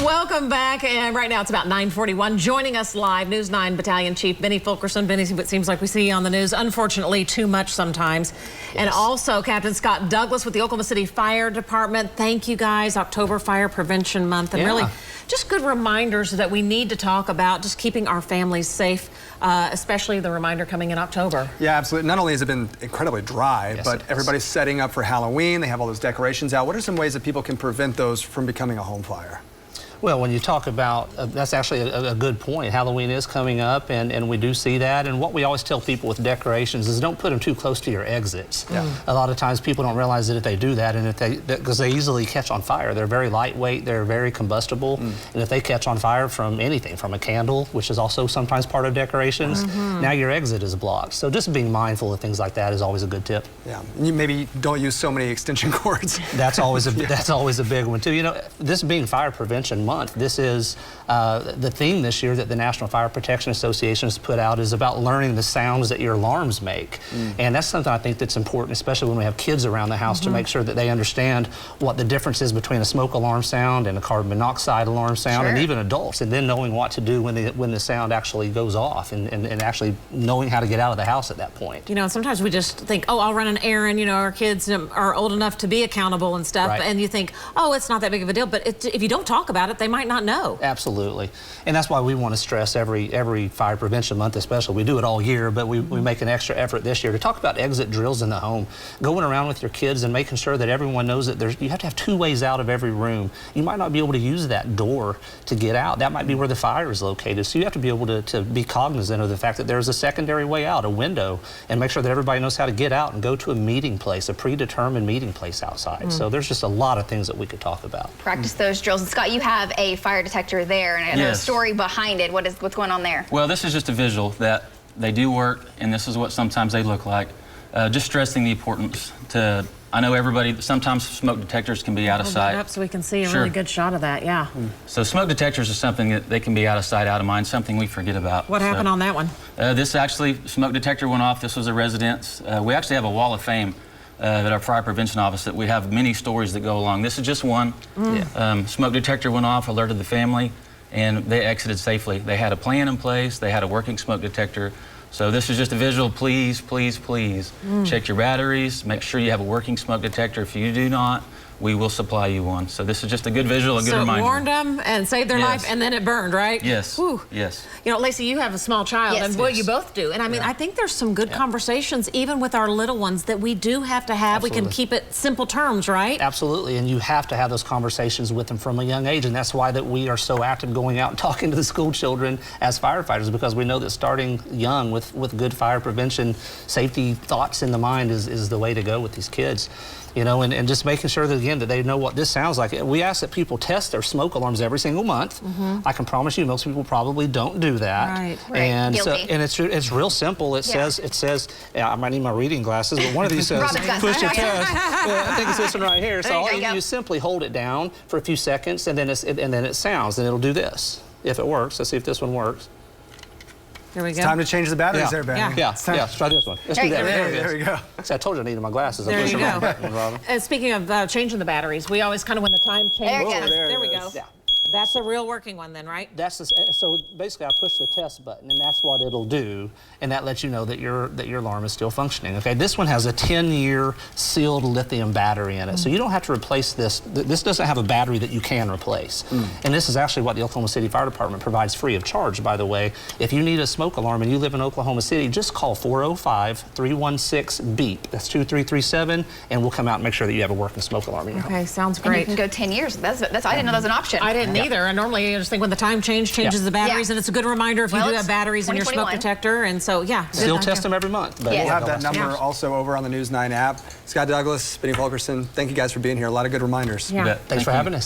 Welcome back, and right now it's about 9:41. Joining us live, News 9 Battalion Chief Benny Fulkerson. Benny, it seems like we see you on the news, unfortunately, too much sometimes. Yes. And also Captain Scott Douglas with the Oklahoma City Fire Department. Thank you guys. October Fire Prevention Month, and really just good reminders that we need to talk about just keeping our families safe, especially the reminder coming in October. Yeah, absolutely. Not only has it been incredibly dry, but everybody's setting up for Halloween. They have all those decorations out. What are some ways that people can prevent those from becoming a home fire? Well, when you talk about, that's actually a good point. Halloween is coming up, and we do see that. And what we always tell people with decorations is don't put them too close to your exits. Yeah. A lot of times people don't realize that if they do that, and because they easily catch on fire. They're very lightweight, they're very combustible, and if they catch on fire from anything, from a candle, which is also sometimes part of decorations, now your exit is blocked. So just being mindful of things like that is always a good tip. Yeah, you maybe don't use so many extension cords. That's always a that's always a big one too. You know, this being Fire Prevention Month, this is the theme this year that the National Fire Protection Association has put out is about learning the sounds that your alarms make. And that's something I think that's important, especially when we have kids around the house, to make sure that they understand what the difference is between a smoke alarm sound and a carbon monoxide alarm sound, and even adults, and then knowing what to do when the sound actually goes off, and actually knowing how to get out of the house at that point. You know, sometimes we just think, oh, I'll run an errand, you know, our kids are old enough to be accountable and stuff, and you think, oh, it's not that big of a deal, but if you don't talk about it, they might not know. Absolutely. And that's why we want to stress every Fire Prevention Month especially. We do it all year, but we make an extra effort this year to talk about exit drills in the home. Going around with your kids and making sure that everyone knows that you have to have 2 ways out of every room. You might not be able to use that door to get out. That might be where the fire is located. So you have to be able to be cognizant of the fact that there's a secondary way out, a window, and make sure that everybody knows how to get out and go to a meeting place, a predetermined meeting place outside. So there's just a lot of things that we could talk about. Practice those drills. And Scott, you have a fire detector there, and I know a story behind it. What's going on there? Well, this is just a visual that they do work, and this is what sometimes they look like. Just stressing the importance to, I know everybody, sometimes smoke detectors can be out of sight. Up so we can see a really good shot of that, So smoke detectors are something that they can be out of sight, out of mind, something we forget about. What happened on that one? This actually, smoke detector went off. This was a residence. We actually have a wall of fame at our fire prevention office that we have many stories that go along. This is just one. Smoke detector went off, alerted the family, and they exited safely. They had a plan in place. They had a working smoke detector. So this is just a visual. Please, please, please check your batteries. Make sure you have a working smoke detector. If you do not, we will supply you one. So this is just a good visual, a good reminder. So it warned them and saved their life, and then it burned, right? Yes. Whew. Yes. You know, Lacey, you have a small child, and boy, you both do. And I mean, I think there's some good conversations, even with our little ones, that we do have to have. We can keep it simple terms, right? Absolutely, and you have to have those conversations with them from a young age, and that's why that we are so active going out and talking to the school children as firefighters, because we know that starting young with good fire prevention, safety thoughts in the mind is the way to go with these kids. You know, and just making sure that, again, that they know what this sounds like. We ask that people test their smoke alarms every single month. I can promise you most people probably don't do that. And so, and it's real simple. It says, I might need my reading glasses, but one of these says, push the test. I think it's this one right here. So all you simply hold it down for a few seconds, and then it sounds, and it'll do this. If it works, let's see if this one works. Here we go. It's time to change the batteries there, Benny. Let's try this one. Let's do that. There we go. See, I told you I needed my glasses. There you go. And speaking of changing the batteries, we always kind of, when the time changes, there we go. That's a real working one then, right? So basically I push the test button, and that's what it'll do, and that lets you know that your alarm is still functioning. Okay, this one has a 10-year sealed lithium battery in it, so you don't have to replace this. This doesn't have a battery that you can replace. And this is actually what the Oklahoma City Fire Department provides free of charge, by the way. If you need a smoke alarm and you live in Oklahoma City, just call 405-316-BEEP. That's 2337, and we'll come out and make sure that you have a working smoke alarm in your home. Okay, sounds great. And you can go 10 years. That's I didn't know that was an option. I didn't either. And normally I just think when the time changes the batteries, and it's a good reminder if you do have batteries in your smoke detector. And so, still test them every month. But we'll have that number also over on the News 9 app. Scott Douglas, Benny Fulkerson, thank you guys for being here. A lot of good reminders. Thanks for having us.